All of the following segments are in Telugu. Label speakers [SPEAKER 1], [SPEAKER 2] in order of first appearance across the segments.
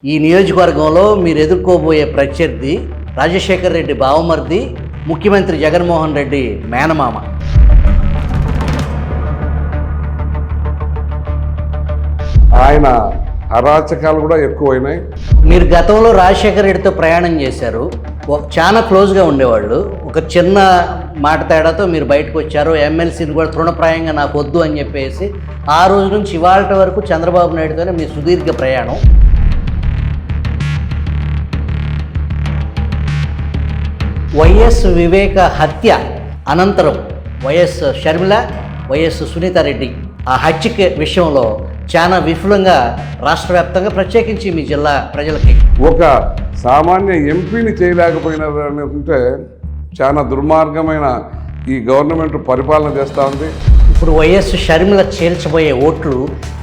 [SPEAKER 1] ఈ నియోజకవర్గంలో మీరు ఎదుర్కోబోయే ప్రత్యర్థి రాజశేఖర్ రెడ్డి బావమర్ది, ముఖ్యమంత్రి జగన్మోహన్ రెడ్డి మేనమామ.
[SPEAKER 2] ఆయన అరాచకాలు కూడా ఎక్కువైనాయి.
[SPEAKER 1] మీరు గతంలో రాజశేఖర్ రెడ్డితో ప్రయాణం చేశారు, చాలా క్లోజ్గా ఉండేవాళ్ళు. ఒక చిన్న మాట తేడాతో మీరు బయటకు వచ్చారు. ఎమ్మెల్సీని కూడా తృణప్రాయంగా నాకు వద్దు అని చెప్పేసి ఆ రోజు నుంచి ఇవాళ వరకు చంద్రబాబు నాయుడుతోనే మీ సుదీర్ఘ ప్రయాణం. వైఎస్ వివేక హత్య అనంతరం వైఎస్ షర్మిల, వైఎస్ సునీతారెడ్డి ఆ హత్య విషయంలో చాలా విఫలంగా రాష్ట్ర వ్యాప్తంగా ప్రత్యేకించి మీ జిల్లా ప్రజలకి
[SPEAKER 2] ఒక సామాన్య ఎంపీని చేయలేకపోయినారు అంటే చాలా దుర్మార్గమైన ఈ గవర్నమెంట్ పరిపాలన చేస్తూ ఉంది.
[SPEAKER 1] ఇప్పుడు వైఎస్ షర్మిల చీల్చబోయే ఓట్లు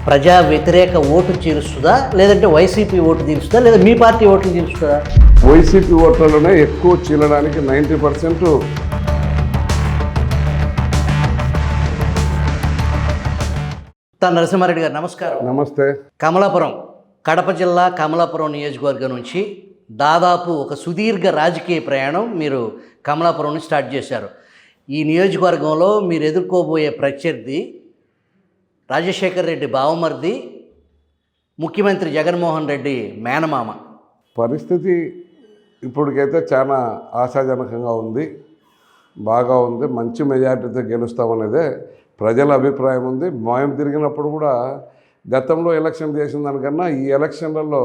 [SPEAKER 1] ప్రజా వ్యతిరేక ఓటు చీలుస్తుందా, లేదంటే వైసీపీ ఓటు తీరుస్తుందా, లేదా మీ పార్టీ ఓట్లు తీరుస్తుందా?
[SPEAKER 2] వైసీపీ ఓట్లలోనే ఎక్కువ చీలడానికి 90%.
[SPEAKER 1] నరసింహారెడ్డి గారు నమస్కారం.
[SPEAKER 2] నమస్తే.
[SPEAKER 1] కమలాపురం, కడప జిల్లా కమలాపురం నియోజకవర్గం నుంచి దాదాపు ఒక సుదీర్ఘ రాజకీయ ప్రయాణం మీరు కమలాపురం నుంచి స్టార్ట్ చేశారు. ఈ నియోజకవర్గంలో మీరు ఎదుర్కోబోయే ప్రత్యర్థి రాజశేఖర్ రెడ్డి బావమర్ది, ముఖ్యమంత్రి జగన్మోహన్ రెడ్డి మేనమామ.
[SPEAKER 2] పరిస్థితి ఇప్పటికైతే చాలా ఆశాజనకంగా ఉంది, బాగా ఉంది. మంచి మెజార్టీతో గెలుస్తామనేదే ప్రజల అభిప్రాయం ఉంది. మేము తిరిగినప్పుడు కూడా గతంలో ఎలక్షన్ చేసిన దానికన్నా ఈ ఎలక్షన్లలో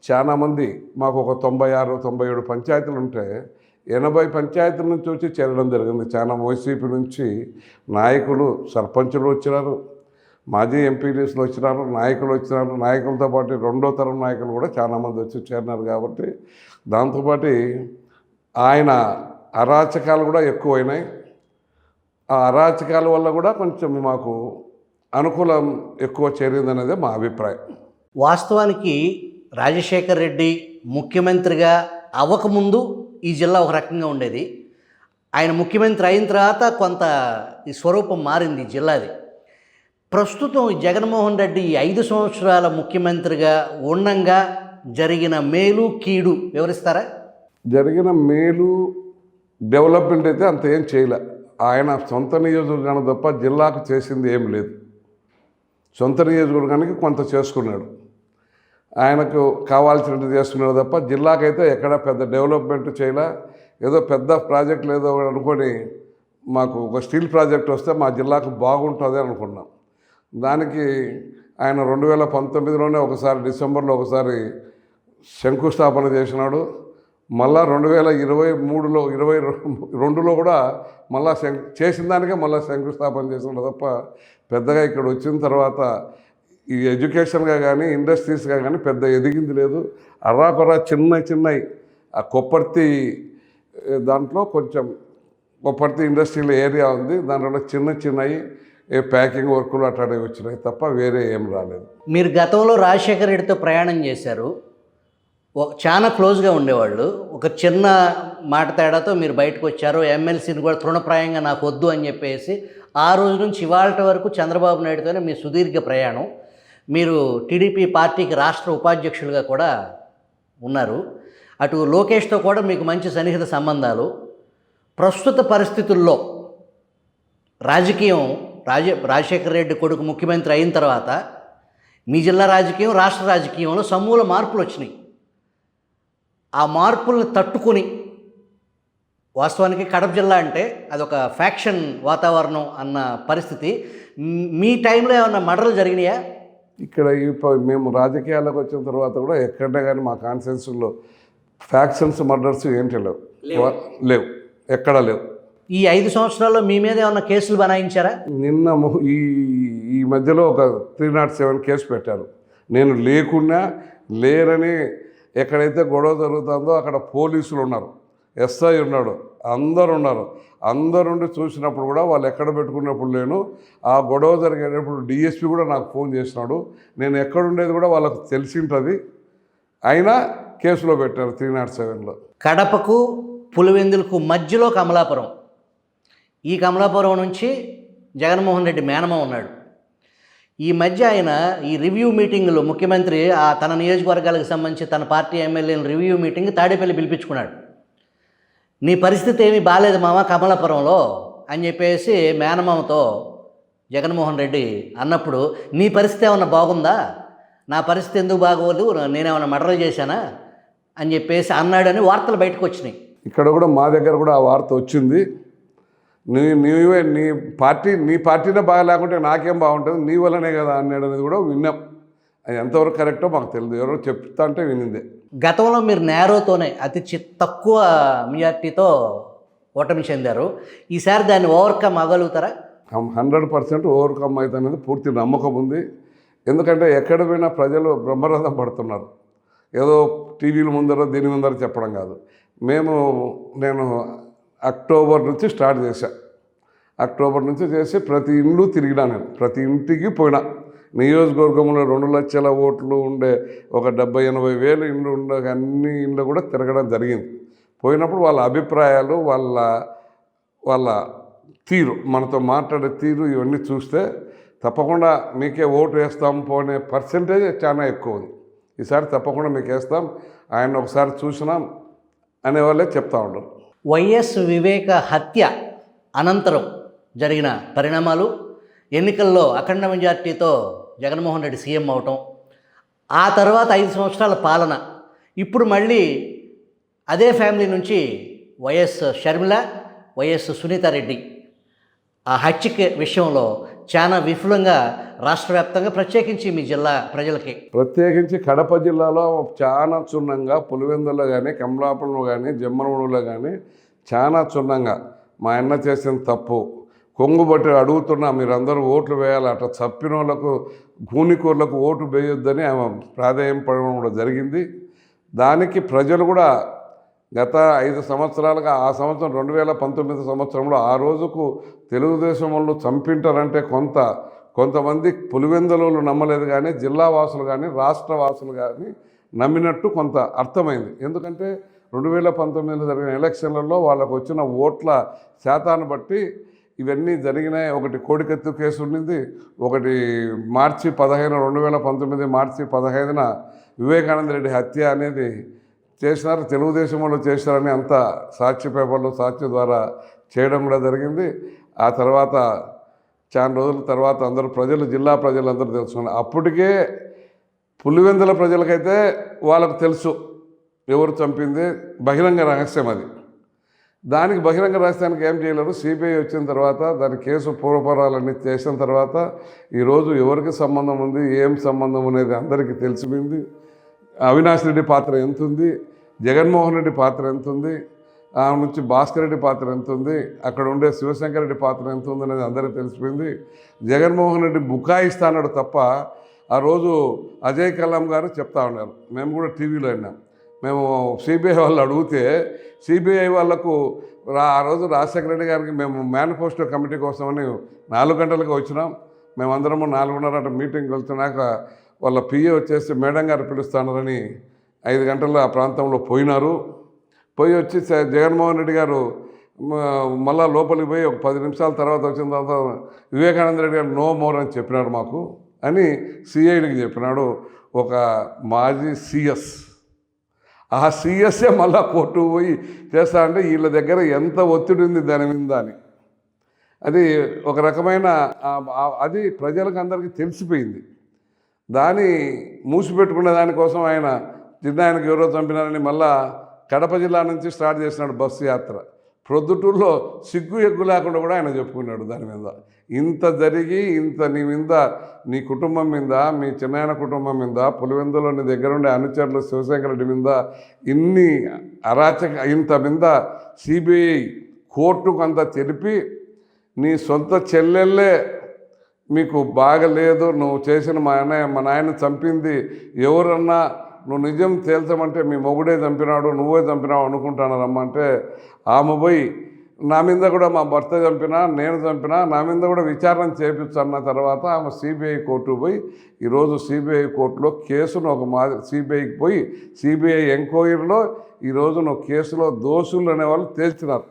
[SPEAKER 2] చాలామంది, మాకు ఒక 96-97 పంచాయతీలు ఉంటే 80 పంచాయతీల నుంచి వచ్చి చేరడం జరిగింది. చాలా వైసీపీ నుంచి నాయకులు, సర్పంచులు వచ్చినారు, మాజీ ఎంపీలీస్లు వచ్చినారు, నాయకులు వచ్చినారు. నాయకులతో పాటు రెండో తరం నాయకులు కూడా చాలామంది వచ్చి చేరినారు. కాబట్టి దాంతోపాటు ఆయన అరాచకాలు కూడా ఎక్కువైనాయి. ఆ అరాచకాల వల్ల కూడా కొంచెం మాకు అనుకూలం ఎక్కువ చేరిందనేదే మా అభిప్రాయం.
[SPEAKER 1] వాస్తవానికి రాజశేఖర్ రెడ్డి ముఖ్యమంత్రిగా అవ్వకముందు ఈ జిల్లా ఒక రకంగా ఉండేది. ఆయన ముఖ్యమంత్రి అయిన తర్వాత కొంత ఈ స్వరూపం మారింది ఈ జిల్లాది. ప్రస్తుతం జగన్మోహన్ రెడ్డి 5 సంవత్సరాల ముఖ్యమంత్రిగా ఉండంగా జరిగిన మేలు కీడు వివరిస్తారా?
[SPEAKER 2] జరిగిన మేలు డెవలప్మెంట్ అయితే అంత ఏం చేయలే. ఆయన సొంత నియోజకవర్గాన్ని తప్ప జిల్లాకు చేసింది ఏం లేదు. సొంత నియోజకవర్గానికి కొంత చేసుకున్నాడు, ఆయనకు కావాల్సినట్టు చేసుకున్నాడు తప్ప జిల్లాకైతే ఎక్కడ పెద్ద డెవలప్మెంట్ చేయలే. ఏదో పెద్ద ప్రాజెక్టులు ఏదో అనుకొని మాకు ఒక స్టీల్ ప్రాజెక్ట్ వస్తే మా జిల్లాకు బాగుంటుంది అనుకున్నాం. దానికి ఆయన 2019లోనే ఒకసారి డిసెంబర్లో ఒకసారి శంకుస్థాపన చేసినాడు. మళ్ళా 2023లో 22లో కూడా మళ్ళా చేసిన దానికే మళ్ళీ శంకుస్థాపన చేసినాడు తప్ప పెద్దగా ఇక్కడ వచ్చిన తర్వాత ఈ ఎడ్యుకేషన్గా కానీ ఇండస్ట్రీస్గా కానీ పెద్ద ఎదిగింది లేదు. అర్రాకొరా చిన్నవి ఆ కొప్పర్తి దాంట్లో కొంచెం కొప్పర్తి ఇండస్ట్రియల్ ఏరియా ఉంది, దాంట్లో చిన్నవి ప్యాకింగ్ వర్కులు అట్లాంటివి వచ్చినాయి తప్ప వేరే ఏం రాలేదు.
[SPEAKER 1] మీరు గతంలో రాజశేఖర్ రెడ్డితో ప్రయాణం చేశారు, చాలా క్లోజ్గా ఉండేవాళ్ళు. ఒక చిన్న మాట తేడాతో మీరు బయటకు వచ్చారు. ఎమ్మెల్సీని కూడా తృణప్రాయంగా నాకు వద్దు అని చెప్పేసి ఆ రోజు నుంచి ఇవాళ వరకు చంద్రబాబు నాయుడుతోనే మీ సుదీర్ఘ ప్రయాణం. మీరు టీడీపీ పార్టీకి రాష్ట్ర ఉపాధ్యక్షులుగా కూడా ఉన్నారు. అటు లోకేష్తో కూడా మీకు మంచి సన్నిహిత సంబంధాలు. ప్రస్తుత పరిస్థితుల్లో రాజకీయం, రాజశేఖర రెడ్డి కొడుకు ముఖ్యమంత్రి అయిన తర్వాత మీ జిల్లా రాజకీయం, రాష్ట్ర రాజకీయంలో సమూల మార్పులు వచ్చినాయి. ఆ మార్పులను తట్టుకొని, వాస్తవానికి కడప జిల్లా అంటే అదొక ఫ్యాక్షన్ వాతావరణం అన్న పరిస్థితి. మీ టైంలో ఏమన్నా మర్డర్లు జరిగినాయా?
[SPEAKER 2] ఇక్కడ మేము రాజకీయాలకు వచ్చిన తర్వాత కూడా ఎక్కడైనా కానీ మా కాన్స్టిట్యూన్సీలో ఫ్యాక్షన్స్ మర్డర్స్ ఏంటి లేవు, ఎక్కడా లేవు.
[SPEAKER 1] ఈ 5 సంవత్సరాల్లో మీ మీద ఏమన్నా కేసులు బనాయించారా?
[SPEAKER 2] నిన్న ఈ మధ్యలో ఒక 307 కేసు పెట్టారు. నేను లేకున్నా లేరని ఎక్కడైతే గొడవ జరుగుతుందో అక్కడ పోలీసులు ఉన్నారు, ఎస్ఐ ఉన్నాడు, అందరు ఉన్నారు. అందరుండి చూసినప్పుడు కూడా వాళ్ళు ఎక్కడ పెట్టుకున్నప్పుడు లేను. ఆ గొడవ జరిగేటప్పుడు డిఎస్పీ కూడా నాకు ఫోన్ చేసినాడు. నేను ఎక్కడుండేది కూడా వాళ్ళకు తెలిసి ఉంటుంది, అయినా కేసులో పెట్టారు 307లో.
[SPEAKER 1] కడపకు పులివెందులకు మధ్యలో కమలాపురం. ఈ కమలాపురం నుంచి జగన్మోహన్ రెడ్డి మేనమ ఉన్నాడు. ఈ మధ్య ఆయన ఈ రివ్యూ మీటింగ్లో ముఖ్యమంత్రి తన నియోజకవర్గాలకు సంబంధించి తన పార్టీ ఎమ్మెల్యేల రివ్యూ మీటింగ్ తాడేపల్లి పిలిపించుకున్నాడు. నీ పరిస్థితి ఏమీ బాగాలేదు మామ కమలాపురంలో అని చెప్పేసి మేనమామతో జగన్మోహన్ రెడ్డి అన్నప్పుడు, నీ పరిస్థితి ఏమన్నా బాగుందా, నా పరిస్థితి ఎందుకు బాగోదు, నేనేమన్నా మర్డర్ చేశానా అని చెప్పేసి అన్నాడని వార్తలు బయటకు వచ్చినాయి.
[SPEAKER 2] ఇక్కడ కూడా మా దగ్గర కూడా ఆ వార్త వచ్చింది. నీవే నీ పార్టీనే బాగా లేకుంటే నాకేం బాగుంటుంది, నీ వల్లనే కదా అన్నాడు అనేది కూడా విన్నాం. అది ఎంతవరకు కరెక్టో మాకు తెలియదు, ఎవరో చెప్తా అంటే వినిందే.
[SPEAKER 1] గతంలో మీరు నేరోతోనే అతి తక్కువ మెజార్టీతో ఓటమి చెందారు. ఈసారి దాన్ని ఓవర్కమ్ అవ్వగలుగుతారా?
[SPEAKER 2] 100% ఓవర్కమ్ అవుతుంది అనేది పూర్తి నమ్మకం ఉంది. ఎందుకంటే ఎక్కడ పోయినా ప్రజలు బ్రహ్మరథం పడుతున్నారు. ఏదో టీవీల ముందర దీని ముందర చెప్పడం కాదు. నేను అక్టోబర్ నుంచి స్టార్ట్ చేశా. అక్టోబర్ నుంచి చేసి ప్రతి ఇల్లు తిరిగినా, నేను ప్రతి ఇంటికి పోయినా. నియోజకవర్గంలో 2 లక్షల ఓట్లు ఉండే ఒక 70-80 వేల ఇండ్లు ఉండే అన్ని ఇండ్లు కూడా తిరగడం జరిగింది. పోయినప్పుడు వాళ్ళ అభిప్రాయాలు, వాళ్ళ తీరు, మనతో మాట్లాడే తీరు ఇవన్నీ చూస్తే తప్పకుండా మీకే ఓటు వేస్తాం పోనే పర్సెంటేజ్ చాలా ఎక్కువ ఉంది. ఈసారి తప్పకుండా మీకు వేస్తాం, ఆయన ఒకసారి చూసినాం అనేవాళ్ళే చెప్తా ఉంటారు.
[SPEAKER 1] వైఎస్ వివేక హత్య అనంతరం జరిగిన పరిణామాలు, ఎన్నికల్లో అఖండ మెజార్టీతో జగన్మోహన్ రెడ్డి సీఎం అవటం, ఆ తర్వాత 5 సంవత్సరాల పాలన, ఇప్పుడు మళ్ళీ అదే ఫ్యామిలీ నుంచి వైఎస్ షర్మిల, వైఎస్ సునీతారెడ్డి ఆ హత్య విషయంలో చాలా విఫలంగా రాష్ట్ర వ్యాప్తంగా, ప్రత్యేకించి మీ జిల్లా ప్రజలకి,
[SPEAKER 2] ప్రత్యేకించి కడప జిల్లాలో చాలా చున్నంగా, పులివెందులో కానీ, కమలాపురంలో కానీ, జమ్మనమూడిలో కానీ చాలా చున్నంగా మా అన్న చేసిన తప్పు కొంగుబట్టి అడుగుతున్నా, మీరందరూ ఓట్లు వేయాలి, అట్లా చప్పిన వాళ్ళకు గూనికూర్లకు ఓటు వేయొద్దని ఆమె ప్రాధేయపడడం కూడా జరిగింది. దానికి ప్రజలు కూడా గత 5 సంవత్సరాలుగా, ఆ సంవత్సరం 2019 సంవత్సరంలో ఆ రోజుకు తెలుగుదేశం వాళ్ళు చంపింటారంటే కొంతమంది పులివెందులు నమ్మలేదు, కానీ జిల్లా వాసులు కానీ రాష్ట్ర వాసులు కానీ నమ్మినట్టు కొంత అర్థమైంది. ఎందుకంటే 2019 జరిగిన ఎలక్షన్లలో వాళ్ళకు వచ్చిన ఓట్ల శాతాన్ని బట్టి ఇవన్నీ జరిగినాయి. ఒకటి కోడికత్తు కేసు ఉండింది, ఒకటి మార్చి 15, 2019 మార్చి 15న వివేకానంద రెడ్డి హత్య అనేది చేసినారు. తెలుగుదేశం వాళ్ళు చేశారని అంతా సాక్షి పేపర్లు, సాక్షి ద్వారా చేయడం కూడా జరిగింది. ఆ తర్వాత చాలా రోజుల తర్వాత అందరూ జిల్లా ప్రజలందరూ తెలుసుకున్నారు. అప్పటికే పులివెందుల ప్రజలకైతే వాళ్ళకు తెలుసు ఎవరు చంపింది, బహిరంగ రహస్యం అది. దానికి బహిరంగ రహస్యానికి ఏం చేయలేరు. సిబిఐ వచ్చిన తర్వాత దాని కేసు పూర్వపరాలన్నీ చేసిన తర్వాత ఈరోజు ఎవరికి సంబంధం ఉంది, ఏం సంబంధం అనేది అందరికీ తెలిసిపోయింది. అవినాష్ రెడ్డి పాత్ర ఎంత ఉంది, జగన్మోహన్ రెడ్డి పాత్ర ఎంత ఉంది, ఆ నుంచి భాస్కర్ రెడ్డి పాత్ర ఎంత ఉంది, అక్కడ ఉండే శివశంకర్ రెడ్డి పాత్ర ఎంత ఉంది అనేది అందరికీ తెలిసిపోయింది. జగన్మోహన్ రెడ్డి బుకాయిస్తాడు తప్ప, ఆ రోజు అజయ్ కల్లాం గారు చెప్తా ఉన్నారు, మేము కూడా టీవీలో విన్నాం. మేము సిబిఐ వాళ్ళు అడిగితే సిబిఐ వాళ్ళకు ఆ రోజు రాజశేఖర రెడ్డి గారికి మేము మేనిఫెస్టో కమిటీ కోసమని 4 గంటలకు వచ్చినాం. మేమందరము 4:30 మీటింగ్కి వెళ్తున్నాక వాళ్ళ పిఏ వచ్చేసి మేడం గారు పిలుస్తున్నారని 5 గంటల్లో ఆ ప్రాంతంలో పోయినారు. పోయి వచ్చి జగన్మోహన్ రెడ్డి గారు మళ్ళా లోపలికి పోయి ఒక 10 నిమిషాల తర్వాత వచ్చిన తర్వాత వివేకానంద రెడ్డి గారు నో మోర్ అని చెప్పినాడు మాకు అని సిఐడికి చెప్పినాడు ఒక మాజీ సిఎస్. ఆ సిఎస్ఏ మళ్ళా కోర్టు పోయి చేస్తా అంటే వీళ్ళ దగ్గర ఎంత ఒత్తిడి ఉంది దాని మీద అని. అది ఒక రకమైన అది ప్రజలకు అందరికీ తెలిసిపోయింది. దాన్ని మూసిపెట్టుకునే దానికోసం ఆయన ఆయనకు ఎవరో చంపినారని మళ్ళా కడప జిల్లా నుంచి స్టార్ట్ చేసినాడు బస్సు యాత్ర. ప్రొద్దుటూరులో సిగ్గు ఎగ్గు లేకుండా కూడా ఆయన చెప్పుకున్నాడు దాని మీద. ఇంత జరిగి ఇంత నీ మీద, నీ కుటుంబం మీద, మీ చిన్నాయన కుటుంబం మీద, పులివెందులో నీ దగ్గర ఉండే అనుచరులు శివశంకర్ రెడ్డి మీద ఇన్ని ఇంత మీద సిబిఐ కోర్టుకు అంతా తెలిపి నీ సొంత చెల్లెళ్ళే మీకు బాగలేదు, నువ్వు చేసిన మా నాయన చంపింది ఎవరన్నా నువ్వు నిజం తేల్చమంటే మీ మొగుడే చంపినాడు, నువ్వే చంపినావు అనుకుంటున్నారమ్మా అంటే ఆమె పోయి నా మీద కూడా మా భర్త చంపినా, నేను చంపినా, నా మీద కూడా విచారణ చేయించన్న తర్వాత ఆమె సిబిఐ కోర్టుకు పోయి ఈరోజు సిబిఐ కోర్టులో కేసును సిబిఐకి పోయి సిబిఐ ఎంక్వైరీలో ఈరోజు నువ్వు కేసులో దోషులు అనేవాళ్ళు తేల్చినారు.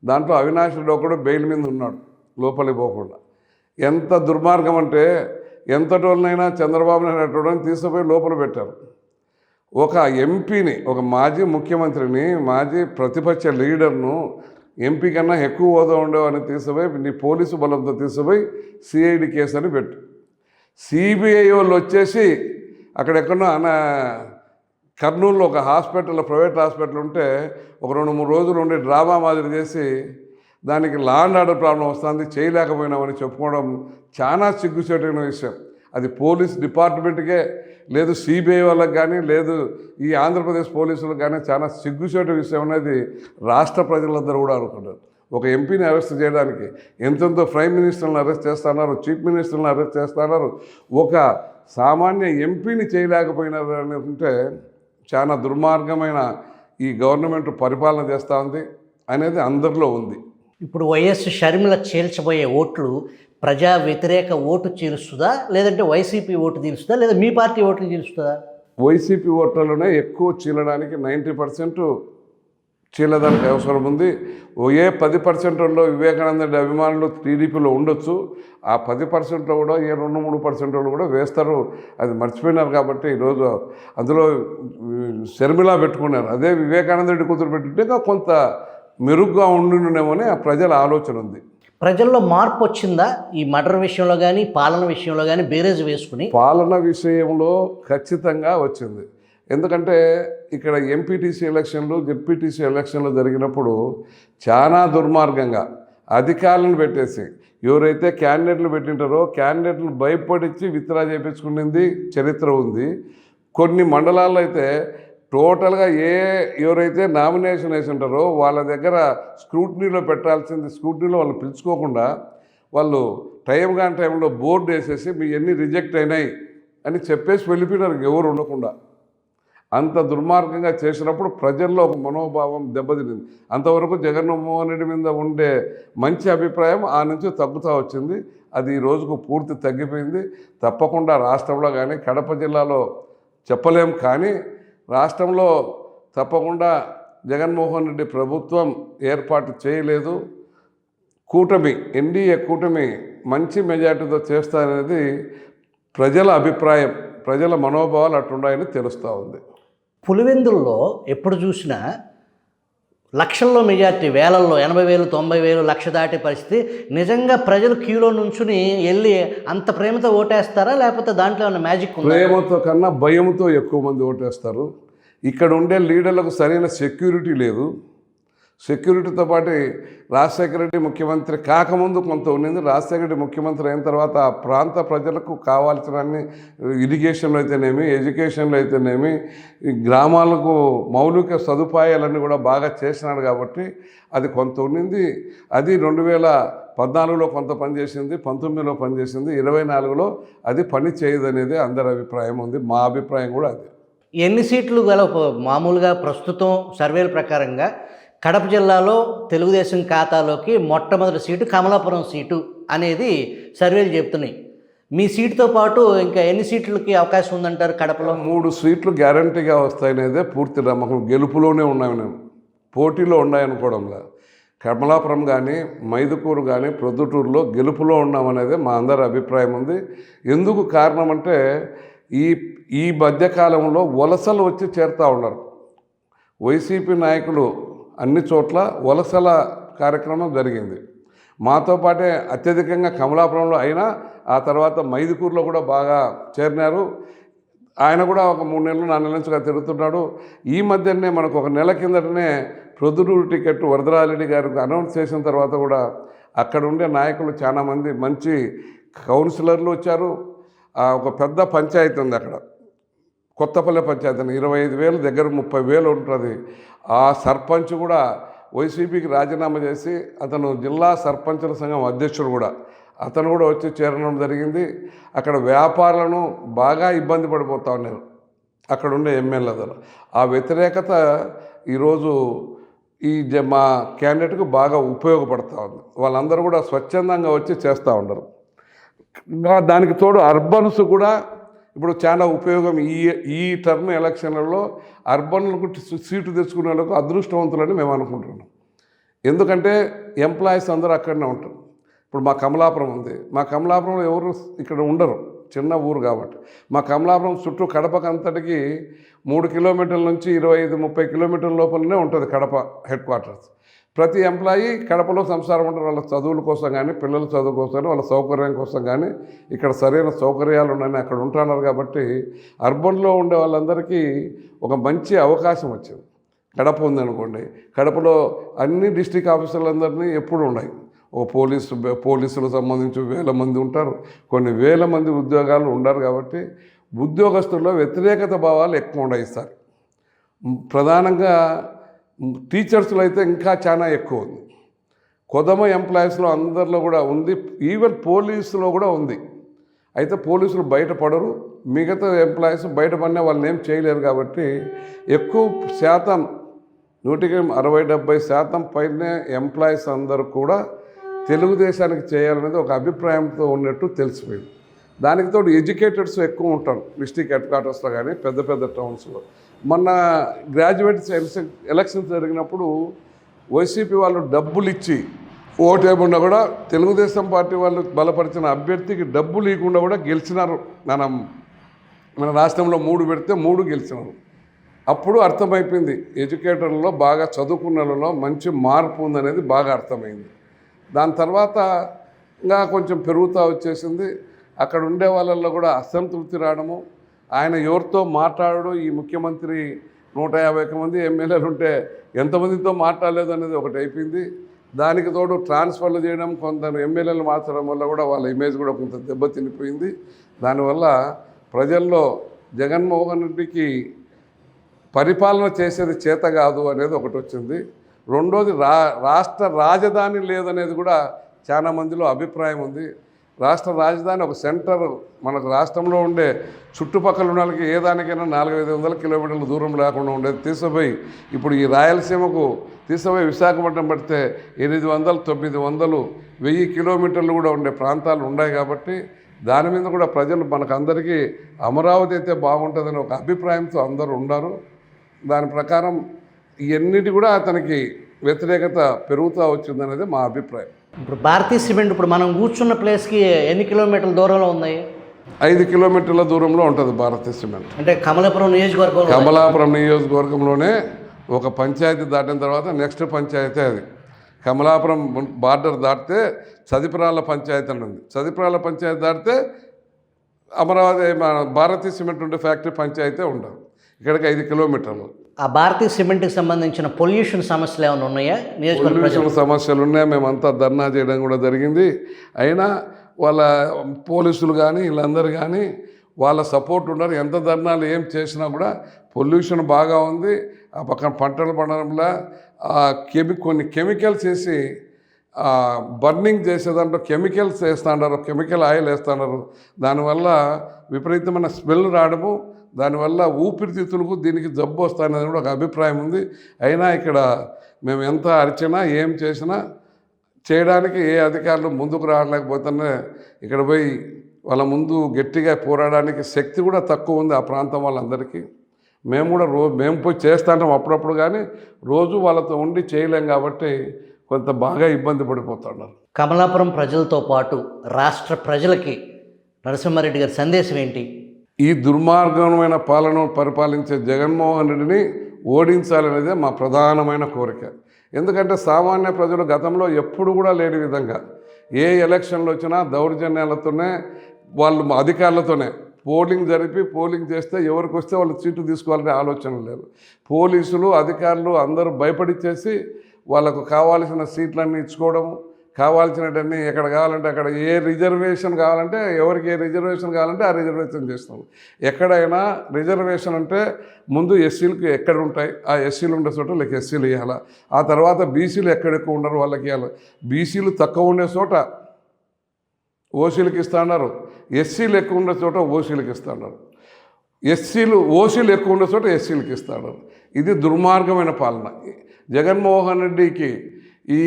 [SPEAKER 2] దాంట్లో అవినాష్ రెడ్డి ఒకడు బెయిల్ మీద ఉన్నాడు లోపలికి పోకుండా. ఎంత దుర్మార్గం అంటే ఎంతటోళ్ళనైనా చంద్రబాబు నాయుడు అటువంటి తీసుకుపోయి లోపల పెట్టారు. ఒక ఎంపీని, ఒక మాజీ ముఖ్యమంత్రిని, మాజీ ప్రతిపక్ష లీడర్ను, ఎంపీ కన్నా ఎక్కువ హోదా ఉండేవాడిని తీసుకుపోయి నీ పోలీసు బలంతో తీసుకుపోయి సిఐడి కేసు అని పెట్టు. సిబిఐ వాళ్ళు వచ్చేసి అక్కడెక్కడో కర్నూలులో ఒక హాస్పిటల్, ప్రైవేట్ హాస్పిటల్ ఉంటే ఒక 2-3 రోజులు ఉండి డ్రామా మాదిరి చేసి దానికి లా అండ్ ఆర్డర్ ప్రాబ్లం వస్తుంది, చేయలేకపోయినామని చెప్పుకోవడం చాలా సిగ్గుచేటైన విషయం. అది పోలీస్ డిపార్ట్మెంట్కే లేదు, సిబిఐ వాళ్ళకి కానీ లేదు, ఈ ఆంధ్రప్రదేశ్ పోలీసులకు కానీ చాలా సిగ్గుచేటు విషయం అనేది రాష్ట్ర ప్రజలందరూ కూడా అనుకుంటారు. ఒక ఎంపీని అరెస్ట్ చేయడానికి ఎంతెంతో ప్రైమ్ మినిస్టర్ని అరెస్ట్ చేస్తున్నారు, చీఫ్ మినిస్టర్ని అరెస్ట్ చేస్తున్నారు, ఒక సామాన్య ఎంపీని చేయలేకపోయినారు అని ఉంటే చాలా దుర్మార్గమైన ఈ గవర్నమెంట్ పరిపాలన చేస్తూ ఉంది అనేది అందరిలో ఉంది.
[SPEAKER 1] ఇప్పుడు వైఎస్ షర్మిల చీల్చబోయే ఓట్లు ప్రజా వ్యతిరేక ఓటు చీలుస్తుందా, లేదంటే వైసీపీ ఓటు చీలుస్తుందా, లేదా మీ పార్టీ ఓట్లు చీలుస్తుందా?
[SPEAKER 2] వైసీపీ ఓట్లలోనే ఎక్కువ చీలడానికి 90% చీలడానికి అవసరం ఉంది. 10% వివేకానంద రెడ్డి అభిమానులు టీడీపీలో ఉండొచ్చు. ఆ 10%లో కూడా 2-3% కూడా వేస్తారు. అది మర్చిపోయినారు కాబట్టి ఈరోజు అందులో షర్మిల పెట్టుకున్నారు. అదే వివేకానంద రెడ్డి కూతురు పెట్టుంటే కొంత మెరుగ్గా ఉండునేమో అని ఆ ప్రజల ఆలోచన ఉంది.
[SPEAKER 1] ప్రజల్లో మార్పు వచ్చిందా ఈ మర్డర్ విషయంలో కానీ పాలన విషయంలో కానీ బేరేజ్ వేసుకుని?
[SPEAKER 2] పాలన విషయంలో ఖచ్చితంగా వచ్చింది. ఎందుకంటే ఇక్కడ ఎంపీటీసీ ఎలక్షన్లు, జెడ్పీటీసీ ఎలక్షన్లు జరిగినప్పుడు చాలా దుర్మార్గంగా అధికారులను పెట్టేసి ఎవరైతే క్యాండిడేట్లు పెట్టింటారో క్యాండిడేట్లు భయపడించి విత్డ్రా చేయించుకునేది చరిత్ర ఉంది. కొన్ని మండలాల్లో అయితే టోటల్గా ఎవరైతే నామినేషన్ వేసి ఉంటారో వాళ్ళ దగ్గర స్క్రూటినీలో పెట్టాల్సింది స్క్రూటినీలో వాళ్ళు పిలుచుకోకుండా వాళ్ళు టైం కాని టైంలో బోర్డు వేసేసి మీ ఎన్ని రిజెక్ట్ అయినాయి అని చెప్పేసి వెళ్ళిపోయినారు ఎవరు ఉండకుండా. అంత దుర్మార్గంగా చేసినప్పుడు ప్రజల్లో ఒక మనోభావం దెబ్బతింది. అంతవరకు జగన్మోహన్ రెడ్డి మీద ఉండే మంచి అభిప్రాయం ఆ నుంచి తగ్గుతూ వచ్చింది. అది ఈ రోజుకు పూర్తి తగ్గిపోయింది. తప్పకుండా రాష్ట్రంలో కానీ కడప జిల్లాలో చెప్పలేం, కానీ రాష్ట్రంలో తప్పకుండా జగన్మోహన్ రెడ్డి ప్రభుత్వం ఏర్పాటు చేయలేదు. కూటమి, ఎన్డీఏ కూటమి మంచి మెజార్టీతో చేస్తారనేది ప్రజల అభిప్రాయం, ప్రజల మనోభావాలు అట్లున్నాయని తెలుస్తూ ఉంది.
[SPEAKER 1] పులివెందుల్లో ఎప్పుడు చూసినా లక్షల్లో మెజార్టీ, వేలల్లో 80,000, 90,000, లక్ష దాటే పరిస్థితి. నిజంగా ప్రజలు క్యూలో నుంచుని వెళ్ళి అంత ప్రేమతో ఓటేస్తారా, లేకపోతే దాంట్లో ఏమైనా మ్యాజిక్ ఉందా?
[SPEAKER 2] ప్రేమతో కన్నా భయంతో ఎక్కువ మంది ఓటేస్తారు. ఇక్కడ ఉండే లీడర్లకు సరైన సెక్యూరిటీ లేదు. సెక్యూరిటీతో పాటు రాజశేఖర రెడ్డి ముఖ్యమంత్రి కాకముందు కొంత ఉండింది. రాజశేఖర రెడ్డి ముఖ్యమంత్రి అయిన తర్వాత ఆ ప్రాంత ప్రజలకు కావాల్సిన అన్ని ఇరిగేషన్లో అయితేనేమి, ఎడ్యుకేషన్లో అయితేనేమి, ఈ గ్రామాలకు మౌలిక సదుపాయాలన్నీ కూడా బాగా చేసినాడు కాబట్టి అది కొంత ఉండింది. అది 2014లో కొంత పనిచేసింది, 19లో పనిచేసింది, 24లో అది పని చేయదనేది అందరి అభిప్రాయం ఉంది. మా అభిప్రాయం కూడా అది.
[SPEAKER 1] ఎన్ని సీట్లు గల మామూలుగా ప్రస్తుతం సర్వేల ప్రకారంగా కడప జిల్లాలో తెలుగుదేశం ఖాతాలోకి మొట్టమొదటి సీటు కమలాపురం సీటు అనేది సర్వేలు చెప్తున్నాయి. మీ సీటుతో పాటు ఇంకా ఎన్ని సీట్లకి అవకాశం ఉందంటారు కడపలో? 3
[SPEAKER 2] సీట్లు గ్యారంటీగా వస్తాయనేదే పూర్తి నమ్మకం. గెలుపులోనే ఉన్నాయి, మేము పోటీలో ఉన్నాయనుకోవడంలో. కమలాపురం కానీ, మైదుకూరు కానీ, ప్రొద్దుటూరులో గెలుపులో ఉన్నామనేదే మా అందరి అభిప్రాయం ఉంది. ఎందుకు కారణం అంటే ఈ మధ్యకాలంలో వలసలు వచ్చి చేరుతూ ఉన్నారు. వైసీపీ నాయకులు అన్ని చోట్ల వలసల కార్యక్రమం జరిగింది. మాతో పాటే అత్యధికంగా కమలాపురంలో అయినా ఆ తర్వాత మైదుకూరులో కూడా బాగా చేరినారు. ఆయన కూడా ఒక 3 నెలలు 4 నెలల నుంచిగా తిరుగుతున్నాడు. ఈ మధ్యనే మనకు ఒక నెల కిందటనే ప్రొద్దుటూరు టికెట్ వరదరాజరెడ్డి గారికి అనౌన్స్ చేసిన తర్వాత కూడా అక్కడ ఉండే నాయకులు చాలామంది మంచి కౌన్సిలర్లు వచ్చారు. ఒక పెద్ద పంచాయతీ ఉంది అక్కడ, కొత్తపల్లె పంచాయతీ అని 25,000 దగ్గర 30,000 ఉంటుంది. ఆ సర్పంచ్ కూడా వైసీపీకి రాజీనామా చేసి అతను జిల్లా సర్పంచుల సంఘం అధ్యక్షుడు కూడా, అతను కూడా వచ్చి చేరడం జరిగింది. అక్కడ వ్యాపారులను బాగా ఇబ్బంది పడిపోతూ ఉన్నారు అక్కడ ఉండే ఎమ్మెల్యేలు. ఆ వ్యతిరేకత ఈరోజు మా క్యాండిడేట్కు బాగా ఉపయోగపడుతూ ఉంది. వాళ్ళందరూ కూడా స్వచ్ఛందంగా వచ్చి చేస్తూ ఉండరు. దానికి తోడు అర్బన్స్ కూడా ఇప్పుడు చాలా ఉపయోగం. ఈ టర్మ్ ఎలక్షన్లలో అర్బన్లకు సీటు తెచ్చుకునే వాళ్ళకు అదృష్టవంతులని మేము అనుకుంటున్నాం. ఎందుకంటే ఎంప్లాయీస్ అందరూ అక్కడనే ఉంటారు. ఇప్పుడు మా కమలాపురం ఉంది, మా కమలాపురంలో ఎవరు ఇక్కడ ఉండరు, చిన్న ఊరు కాబట్టి. మా కమలాపురం చుట్టూ కడపకంతటికి 3 కిలోమీటర్ల నుంచి 25-30 కిలోమీటర్ల లోపలనే ఉంటుంది కడప హెడ్ క్వార్టర్స్. ప్రతి ఎంప్లాయీ కడపలో సంసారం ఉంటారు. వాళ్ళ చదువుల కోసం కానీ, పిల్లల చదువు కోసం కానీ, వాళ్ళ సౌకర్యం కోసం కానీ, ఇక్కడ సరైన సౌకర్యాలు ఉన్నాయని అక్కడ ఉంటున్నారు కాబట్టి అర్బన్లో ఉండే వాళ్ళందరికీ ఒక మంచి అవకాశం వచ్చింది. కడప ఉందనుకోండి, కడపలో అన్ని డిస్ట్రిక్ట్ ఆఫీసర్లందరినీ ఎప్పుడు ఉన్నాయి. ఒక పోలీసులకు సంబంధించి 1000 మంది ఉంటారు, కొన్ని 1000 మంది ఉద్యోగాలు ఉండరు కాబట్టి ఉద్యోగస్తుల్లో వ్యతిరేకత భావాలు ఎక్కువ ఉన్నాయి సార్. ప్రధానంగా టీచర్స్లో అయితే ఇంకా చాలా ఎక్కువ ఉంది. కొదమ ఎంప్లాయీస్లో అందరిలో కూడా ఉంది, ఈవెన్ పోలీసులో కూడా ఉంది. అయితే పోలీసులు బయటపడరు, మిగతా ఎంప్లాయీస్ బయటపడినా వాళ్ళని ఏం చేయలేరు కాబట్టి ఎక్కువ శాతం 160-70% పైనే ఎంప్లాయీస్ అందరూ కూడా తెలుగుదేశానికి చేయాలనేది ఒక అభిప్రాయంతో ఉన్నట్టు తెలిసిపోయింది. దానికి తోడు ఎడ్యుకేటెడ్స్ ఎక్కువ ఉంటారు డిస్ట్రిక్ట్ హెడ్ క్వార్టర్స్లో కానీ పెద్ద పెద్ద టౌన్స్లో. మొన్న గ్రాడ్యుయేట్స్ ఎలక్షన్స్ జరిగినప్పుడు వైసీపీ వాళ్ళు డబ్బులు ఇచ్చి ఓటేయకుండా కూడా తెలుగుదేశం పార్టీ వాళ్ళు బలపరిచిన అభ్యర్థికి డబ్బులు ఇవ్వకుండా కూడా గెలిచినారు. మన రాష్ట్రంలో 3 పెడితే 3 గెలిచినారు. అప్పుడు అర్థమైపోయింది ఎడ్యుకేటర్లలో బాగా చదువుకున్నలలో మంచి మార్పు ఉందనేది బాగా అర్థమైంది. దాని తర్వాత ఇంకా కొంచెం పెరుగుతూ వచ్చేసింది. అక్కడ ఉండే వాళ్ళల్లో కూడా అసంతృప్తి రావడము, ఆయన ఎవరితో మాట్లాడడు, ఈ ముఖ్యమంత్రి 150 మంది ఎమ్మెల్యేలు ఉంటే ఎంతమందితో మాట్లాడలేదు అనేది ఒకటి అయిపోయింది. దానికి తోడు ట్రాన్స్ఫర్లు చేయడం, కొందరు ఎమ్మెల్యేలు మార్చడం వల్ల కూడా వాళ్ళ ఇమేజ్ కూడా కొంత దెబ్బతినిపోయింది. దానివల్ల ప్రజల్లో జగన్మోహన్ రెడ్డికి పరిపాలన చేసేది చేత కాదు అనేది ఒకటి వచ్చింది. రెండోది రాష్ట్ర రాజధాని లేదనేది కూడా చాలా మందిలో అభిప్రాయం ఉంది. రాష్ట్ర రాజధాని ఒక సెంటర్ మనకు రాష్ట్రంలో ఉండే చుట్టుపక్కల ఉన్న వాళ్ళకి ఏ దానికైనా 400-500 కిలోమీటర్ల దూరం లేకుండా ఉండేది తీసుకుపోయి ఇప్పుడు ఈ రాయలసీమకు తీసుకుపోయి విశాఖపట్నం పడితే 800-900 1000 కిలోమీటర్లు కూడా ఉండే ప్రాంతాలు ఉన్నాయి కాబట్టి దాని మీద కూడా ప్రజలు మనకందరికీ అమరావతి అయితే బాగుంటుందని ఒక అభిప్రాయంతో అందరూ ఉన్నారు. దాని ప్రకారం ఇవన్నిటి కూడా అతనికి వ్యతిరేకత పెరుగుతూ వచ్చిందనేది మా అభిప్రాయం.
[SPEAKER 1] ఇప్పుడు భారతీయ సిమెంట్ ఇప్పుడు మనం కూర్చున్న ప్లేస్కి ఎన్ని కిలోమీటర్ల దూరంలో ఉన్నాయి?
[SPEAKER 2] 5 కిలోమీటర్ల దూరంలో ఉంటుంది భారతీయ సిమెంట్.
[SPEAKER 1] అంటే కమలాపురం
[SPEAKER 2] నియోజకవర్గంలోనే ఒక పంచాయతీ దాటిన తర్వాత నెక్స్ట్ పంచాయతీ అది. కమలాపురం బార్డర్ దాటితే చదిపిరాళ్ళ పంచాయతీ అని ఉంది. చదిపిరాళ్ళ పంచాయతీ దాటితే అమరావతి భారతీయ సిమెంట్ ఉండే ఫ్యాక్టరీ పంచాయతీ ఉండదు. ఇక్కడికి 5 కిలోమీటర్లు.
[SPEAKER 1] ఆ భారతీయ సిమెంట్కి సంబంధించిన పొల్యూషన్ సమస్యలు ఏమైనా ఉన్నాయా?
[SPEAKER 2] పొల్యూషన్ సమస్యలు ఉన్నాయి. మేమంతా ధర్నా చేయడం కూడా జరిగింది. అయినా వాళ్ళ పోలీసులు కానీ వీళ్ళందరూ కానీ వాళ్ళ సపోర్ట్ ఉన్నారు. ఎంత ధర్నాలు ఏం చేసినా కూడా పొల్యూషన్ బాగా ఉంది. ఆ పక్కన పంటలు పండడంలో కొన్ని కెమికల్స్ వేసి బర్నింగ్ చేసేదాంట్లో కెమికల్స్ వేస్తున్నారు, కెమికల్ ఆయిల్ వేస్తున్నారు. దానివల్ల విపరీతమైన స్మెల్ రావడము, దానివల్ల ఊపిరితిత్తులకు దీనికి జబ్బు వస్తాయనేది కూడా ఒక అభిప్రాయం ఉంది. అయినా ఇక్కడ మేము ఎంత అరిచినా ఏం చేసినా చేయడానికి ఏ అధికారులు ముందుకు రావలేకపోతేనే ఇక్కడ పోయి వాళ్ళ ముందు గట్టిగా పోరాడడానికి శక్తి కూడా తక్కువ ఉంది ఆ ప్రాంతం వాళ్ళందరికీ. మేము కూడా మేము పోయి చేస్తాంటాం అప్పుడప్పుడు, కానీ రోజు వాళ్ళతో ఉండి చేయలేం కాబట్టి కొంత బాగా ఇబ్బంది పడిపోతున్నారు.
[SPEAKER 1] కమలాపురం ప్రజలతో పాటు రాష్ట్ర ప్రజలకి నరసింహారెడ్డి గారి సందేశం ఏంటి?
[SPEAKER 2] ఈ దుర్మార్గమైన పాలన పరిపాలించే జగన్మోహన్ రెడ్డిని ఓడించాలనేదే మా ప్రధానమైన కోరిక. ఎందుకంటే సామాన్య ప్రజలు గతంలో ఎప్పుడు కూడా లేని విధంగా ఏ ఎలక్షన్లు వచ్చినా దౌర్జన్యాలతోనే వాళ్ళు అధికారులతోనే పోలింగ్ చేస్తే ఎవరికి వస్తే వాళ్ళు సీట్లు తీసుకోవాలనే ఆలోచన లేదు. పోలీసులు అధికారులు అందరూ భయపడిచ్చేసి వాళ్ళకు కావాల్సిన సీట్లన్నీ ఇచ్చుకోవడము, కావాల్సినవన్నీ ఎక్కడ కావాలంటే అక్కడ ఏ రిజర్వేషన్ కావాలంటే ఎవరికి ఏ రిజర్వేషన్ కావాలంటే ఆ రిజర్వేషన్ చేస్తాం. ఎక్కడైనా రిజర్వేషన్ అంటే ముందు ఎస్సీలకు ఎక్కడ ఉంటాయి ఆ ఎస్సీలు ఉండే చోట వాళ్ళకి ఎస్సీలు ఇవ్వాలి. ఆ తర్వాత బీసీలు ఎక్కడ ఎక్కువ ఉండరు వాళ్ళకి ఇవ్వాలి. బీసీలు తక్కువ ఉండే చోట ఓసీలకు ఇస్తున్నారు, ఎస్సీలు ఎక్కువ ఉండే చోట ఓసీలకు ఇస్తున్నారు, ఓసీలు ఎక్కువ ఉండే చోట ఎస్సీలకు ఇస్తున్నారు. ఇది దుర్మార్గమైన పాలన. జగన్మోహన్ రెడ్డికి ఈ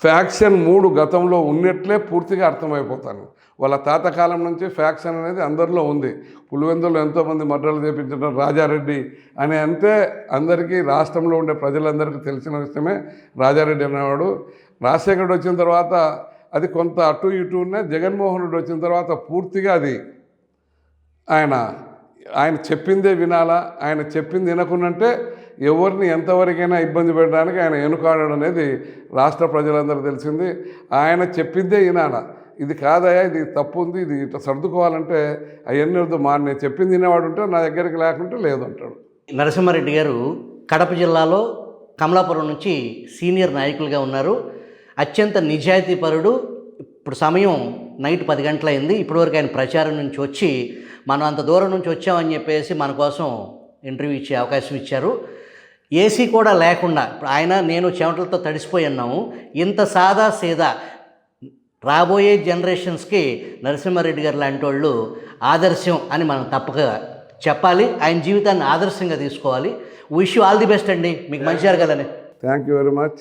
[SPEAKER 2] ఫ్యాక్షన్ 3 గతంలో ఉన్నట్లే పూర్తిగా అర్థమైపోతాను. వాళ్ళ తాతకాలం నుంచి ఫ్యాక్షన్ అనేది అందరిలో ఉంది. పులివెందులో ఎంతోమంది మర్డర్లు చేపించడం రాజారెడ్డి అని అంటే అందరికీ రాష్ట్రంలో ఉండే ప్రజలందరికీ తెలిసిన విషయమే. రాజారెడ్డి అనేవాడు రాజశేఖరుడు వచ్చిన తర్వాత అది కొంత అటు ఇటు ఉన్న జగన్మోహన్ రెడ్డి వచ్చిన తర్వాత పూర్తిగా అది ఆయన చెప్పిందే వినాలా, ఆయన చెప్పింది వినకుండంటే ఎవరిని ఎంతవరకైనా ఇబ్బంది పెట్టడానికి ఆయన వెనుకాడడం అనేది రాష్ట్ర ప్రజలందరూ తెలిసింది. ఆయన చెప్పిందే వినాలా, ఇది కాదయా, ఇది తప్పు ఉంది, ఇది ఇట్లా సర్దుకోవాలంటే అవన్నీ వద్దు, నేను చెప్పింది వినేవాడు ఉంటే నా దగ్గరికి లేకుంటే లేదు అంటాడు.
[SPEAKER 1] నరసింహారెడ్డి గారు కడప జిల్లాలో కమలాపురం నుంచి సీనియర్ నాయకులుగా ఉన్నారు. అత్యంత నిజాయితీపరుడు. ఇప్పుడు సమయం నైట్ 10 గంటలైంది. ఇప్పటివరకు ఆయన ప్రచారం నుంచి వచ్చి మనం అంత దూరం నుంచి వచ్చామని చెప్పేసి మన కోసం ఇంటర్వ్యూ ఇచ్చే అవకాశం ఇచ్చారు. ఏసీ కూడా లేకుండా ఇప్పుడు నేను చెమటలతో తడిసిపోయి ఉన్నాము. ఇంత సాదా సీదా రాబోయే జనరేషన్స్కి నరసింహారెడ్డి గారు లాంటి వాళ్ళు ఆదర్శం అని మనం తప్పక చెప్పాలి. ఆయన జీవితాన్ని ఆదర్శంగా తీసుకోవాలి. Wish you all the best అండి, మీకు మంచి జరగాలని.
[SPEAKER 2] Thank you very much.